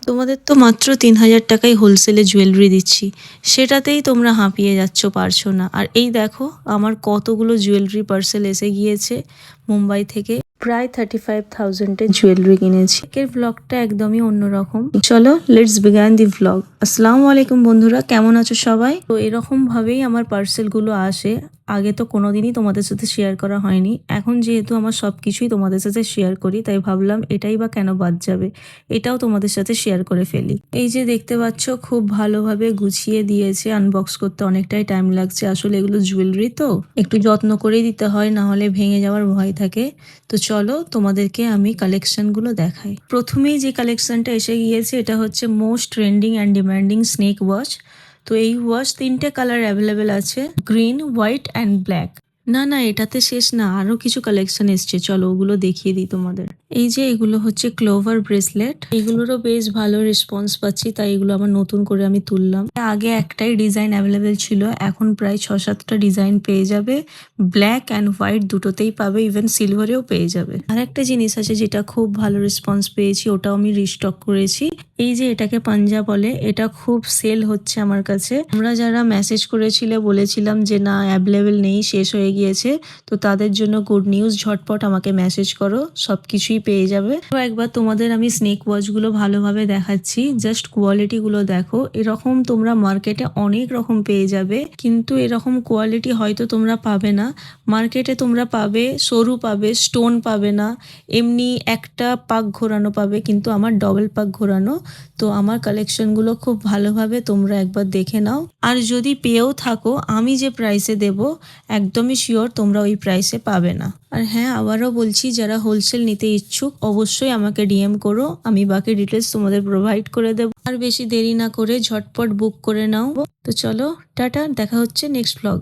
তোমাদের তো মাত্র ৩,০০০ টাকায় হোলসেলে জুয়েলারি দিচ্ছি, সেটাতেই তোমরা হাঁপিয়ে যাচ্ছ, পারছো না। আর এই দেখো আমার কতগুলো জুয়েলারি পার্সেল এসে গিয়েছে মুম্বাই থেকে। প্রায় 35,000-এর জুয়েলারি কিনেছি। এর ব্লগটা একদমই অন্যরকম। চলো লেটস বিগান দি ব্লগ। আসসালামু আলাইকুম বন্ধুরা, কেমন আছো সবাই? তো এরকম ভাবেই আমার পার্সেলগুলো আসে। আগে তো কোনোদিনই তোমাদের সাথে শেয়ার করা হয়নি, এখন যেহেতু আমার সব কিছুই তোমাদের সাথে শেয়ার করি, তাই ভাবলাম এটাই বা কেন বাদ যাবে, এটাও তোমাদের সাথে শেয়ার করে ফেলি। এই যে দেখতে পাচ্ছ খুব ভালোভাবে গুছিয়ে দিয়েছে, আনবক্স করতে অনেকটাই টাইম লাগছে। আসলে এগুলো জুয়েলারি তো একটু যত্ন করেই দিতে হয়, না হলে ভেঙে যাওয়ার ভয় থাকে। তো চলো তোমাদেরকে আমি কালেকশনগুলো দেখাই। প্রথমেই যে কালেকশনটা এসে গিয়েছে এটা হচ্ছে most trending and demanding snake watch. তো এই ওয়াচ 3টে কালার অ্যাভেলেবেল আছে, গ্রিন, হোয়াইট অ্যান্ড ব্ল্যাক। না না, এটাতে শেষ না, আরো কিছু কালেকশন এসছে, চলো ওগুলো দেখিয়ে দিই তোমাদের। এই যে এগুলো হচ্ছে ক্লোভার ব্রেসলেট, এগুলোরও বেশ ভালো রেসপন্স পাচ্ছি, তাই এগুলো আবার নতুন করে আমি তুললাম। আগে একটাই ডিজাইন অ্যাভেলেবেল ছিল, এখন প্রায় 6-7টা ডিজাইন পেয়ে যাবে। ব্ল্যাক অ্যান্ড হোয়াইট দুটোতেই পাবে, ইভেন সিলভারেও পেয়ে যাবে। আর একটা জিনিস আছে যেটা খুব ভালো রেসপন্স পেয়েছি, ওটাও আমি রিস্টক করেছি। এই যে এটাকে পাঞ্জা বলে, এটা খুব সেল হচ্ছে আমার কাছে। আমরা যারা মেসেজ করেছিলে বলেছিলাম যে না অ্যাভেলেবেল নেই, শেষ হয়ে গিয়েছে, তো তাদের জন্য গুড নিউজ, ঝটপট আমাকে মেসেজ করো, সবকিছুই পেয়ে যাবে। তো একবার তোমাদের আমি স্নেক ওয়াচগুলো ভালোভাবে দেখাচ্ছি, জাস্ট কোয়ালিটিগুলো দেখো। এরকম তোমরা মার্কেটে অনেক রকম পেয়ে যাবে, কিন্তু এরকম কোয়ালিটি হয়তো তোমরা পাবে না। মার্কেটে তোমরা পাবে সরু পাবে, স্টোন পাবে না, এমনি একটা পাক ঘোরানো পাবে, কিন্তু আমার ডবল পাক ঘোরানো। তো আমার কালেকশনগুলো খুব ভালোভাবে তোমরা একবার দেখে নাও। আর যদি পেয়েও থাকো, আমি যে প্রাইসে দেব একদমই শিওর তোমরা ওই প্রাইসে পাবে না। আর হ্যাঁ, আবারও বলছি, যারা হোলসেল নিতে ইচ্ছুক অবশ্যই আমাকে ডিএম করো, আমি বাকি ডিটেলস তোমাদের প্রোভাইড করে দেবো। আর বেশি দেরি না করে ঝটপট বুক করে নাও। তো চলো টাটা, দেখা হচ্ছে নেক্সট ব্লগ।